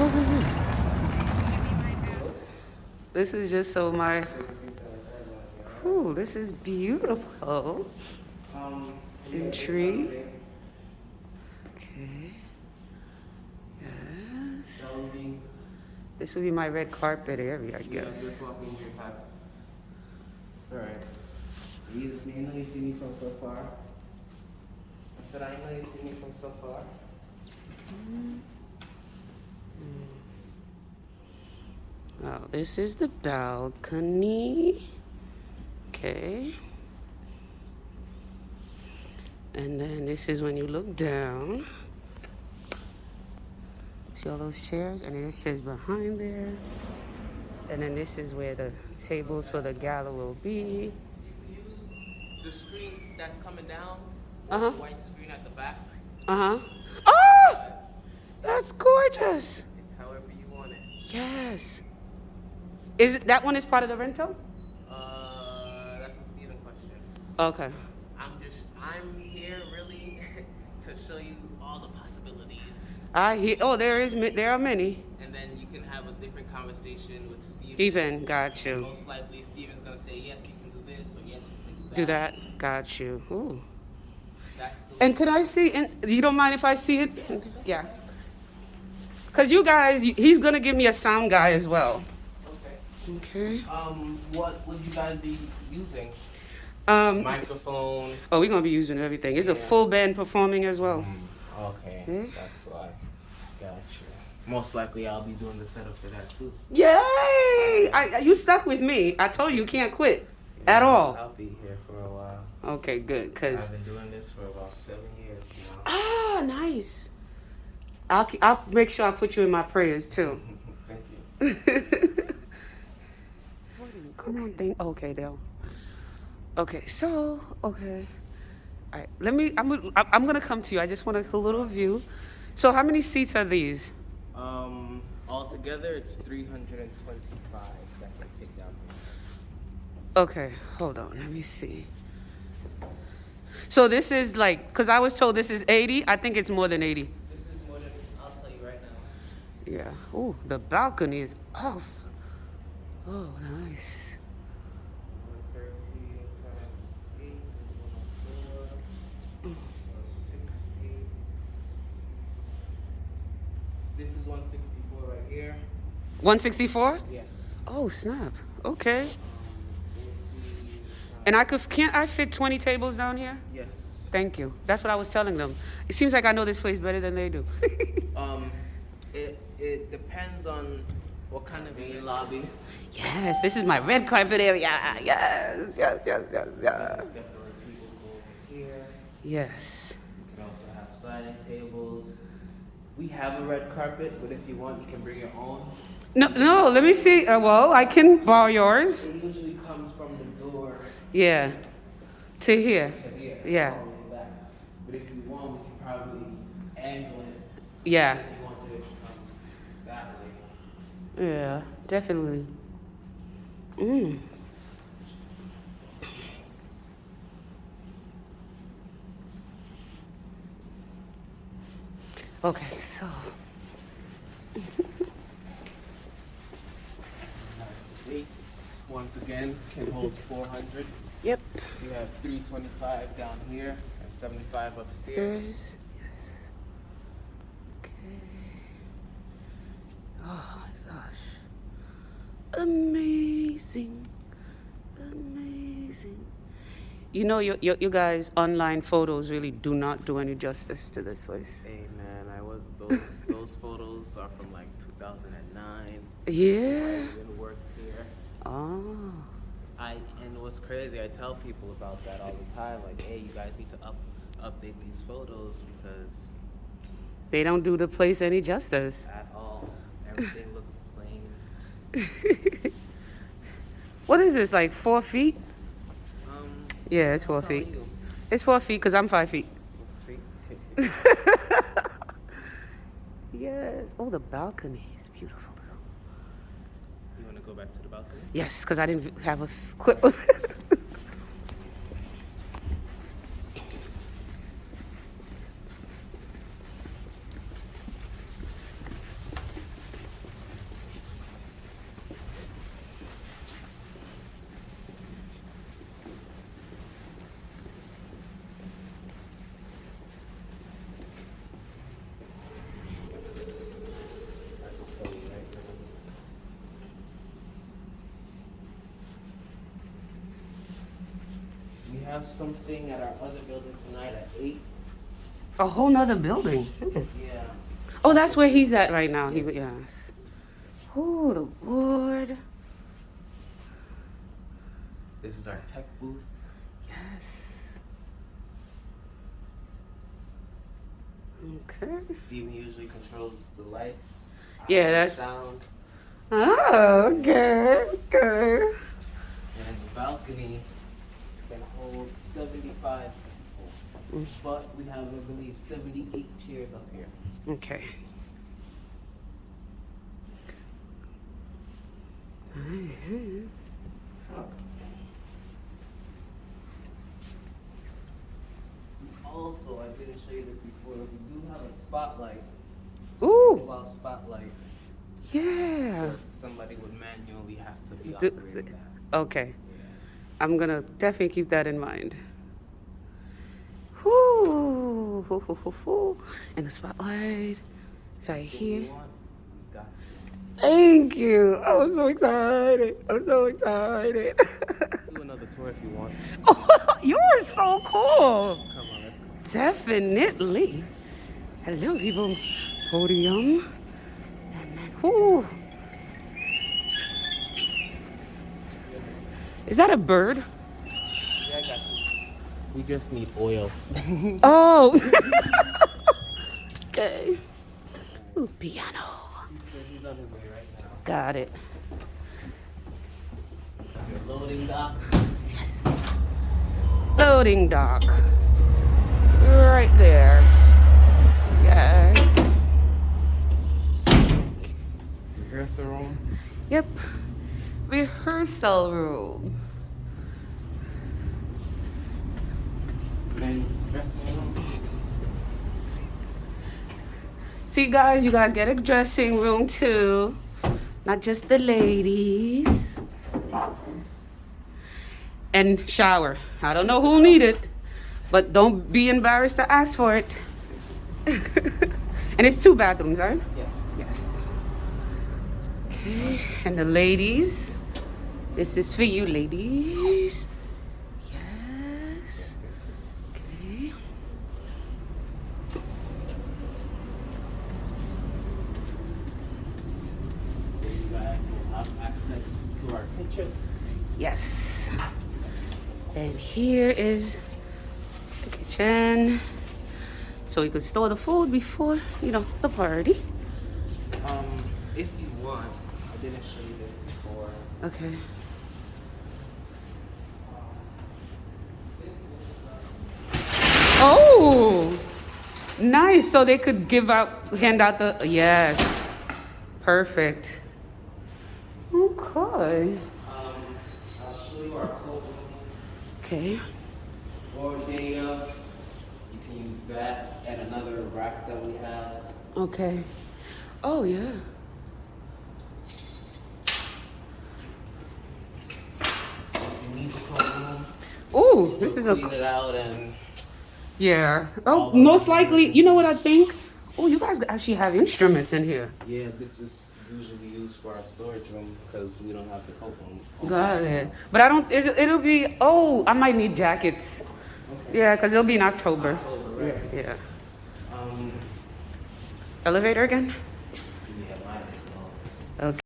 fuck is this? This is just so my. Ooh, this is beautiful. Intrigue. Okay. Yes. This would be my red carpet area, I guess. Alright. You know you see me from so far. I said I know you see me from so far. Oh, this is the balcony. Okay. And then this is when you look down. See all those chairs? And then there's chairs behind there. And then this is where the tables for the gala will be. Use the screen that's coming down. Uh-huh. The white screen at the back. Uh-huh. Oh! That's gorgeous. It's however you want it. Yes. Is it that one is part of the rental? That's a Steven question. Okay. I'm here really to show you all the possibilities. I hear. Oh, there are many. And then you can have a different conversation with Steven. Steven, got you. Most likely Steven's gonna say yes, you can do this, or yes, you can do that. Do that. Got you. Ooh. That's And could I see? And you don't mind if I see it? Yeah. Cause you guys, he's gonna give me a sound guy as well. okay. Okay. What would you guys be using? Microphone. Oh, we're gonna be using everything. It's a full band performing as well. Okay, that's why. Gotcha. Most likely I'll be doing the setup for that too. Yay! You stuck with me. I told you can't quit at all. I'll be here for a while. Okay, good. Cause I've been doing this for about 7 years now. ah, nice. I'll make sure I put you in my prayers too. Thank you. Come on, thing. Okay, Dale. Okay, so okay. All right, I'm gonna come to you. I just want a little view. So, how many seats are these? Altogether it's 325 that can fit down here. Okay, hold on. Let me see. So this is like, cause I was told this is 80. I think it's more than 80. This is more than I'll tell you right now. Yeah. Ooh, the balcony is awesome. Oh, nice. 113 times 8 is 104. 60. This is 164 right here. 164? Yes. Oh, snap. Okay. And can't I fit 20 tables down here? Yes. Thank you. That's what I was telling them. It seems like I know this place better than they do. It depends on what kind of main lobby. Yes, this is my red carpet area. Yes. Definitely people go over here. Yes. You can also have sliding tables. We have a red carpet, but if you want, you can bring your own. No, let me see. Well, I can borrow yours. It usually comes from the door Yeah. To here. to here. Yeah. All the way back. But if you want, we can probably angle it. Yeah. If you wanted it to come that way. Yeah, definitely. Mm. Okay, so. Nice space. Once again, can hold 400. Yep. You have 325 down here and 75 upstairs. Yes. Okay. Oh my gosh. Amazing. Amazing. You know, you guys' online photos really do not do any justice to this place. Hey man, those photos are from like 2009. Yeah. I didn't work here. Oh. And what's crazy, I tell people about that all the time. Like, hey, you guys need to update these photos because They don't do the place any justice. at all everything looks plain. What is this, like 4 feet? Yeah, it's 4 I'm telling feet. you. It's 4 feet because I'm 5 feet. See? Yes. Oh, the balcony is beautiful. You want to go back to the balcony? Yes, because I didn't have a quick. have something at our other building tonight at 8. A whole nother building. Yeah. Oh, that's where he's at right now. Yes. Yes. Oh, the board. This is our tech booth. Yes. Okay. Steven usually controls the lights. Yeah, that's. Sound. Oh, okay. Okay. And the balcony can hold 75 people. But we have, I believe, 78 chairs up here. Okay. Mhm. Also, I didn't show you this before. We do have a spotlight. Ooh. Well, spotlight. Yeah. Somebody would manually have to be Do- operating that. Okay. Yeah. I'm gonna definitely keep that in mind. Whoo, hoo, hoo, hoo, hoo. And the spotlight is right What here. you want, we got you. Thank you. Oh, I'm so excited. I'm so excited. Do another tour if you want. Oh, you're so cool. Come on, let's go. Definitely. Hello, people. Podium. And then, whoo. Is that a bird? Yeah, I got you. We just need oil. Oh. Okay. Ooh, piano. He's on his way right now. Got it. Your loading dock. Yes. Loading dock. Right there. Yeah. Rehearsal room. Yep. Rehearsal room. Men's dressing room. See, guys, you guys get a dressing room too. Not just the ladies. And shower. I don't know who'll need it, but don't be embarrassed to ask for it. And it's 2 bathrooms, right? Yes. Yes. Okay, and the ladies. This is for you, ladies. Yes. Okay. You guys will have access to our kitchen. Yes. And here is the kitchen. So we could store the food before, the party. If you want, I didn't show you this before. Okay. Oh, nice. So they could hand out yes. Perfect. Okay. I'll show you our cold room. Okay. For data, you can use that and another rack that we have. Okay. Oh, yeah. You need the cold room. Oh, this is Clean it out and yeah. Oh, most likely, you know what I think? Oh, you guys actually have instruments in here. yeah, this is usually used for our storage room because we don't have the cold room. Got it. But I don't, it'll be, I might need jackets. Okay. Yeah, because it'll be in October. October, right. Yeah. Um, Elevator again? yeah, might as well. Okay.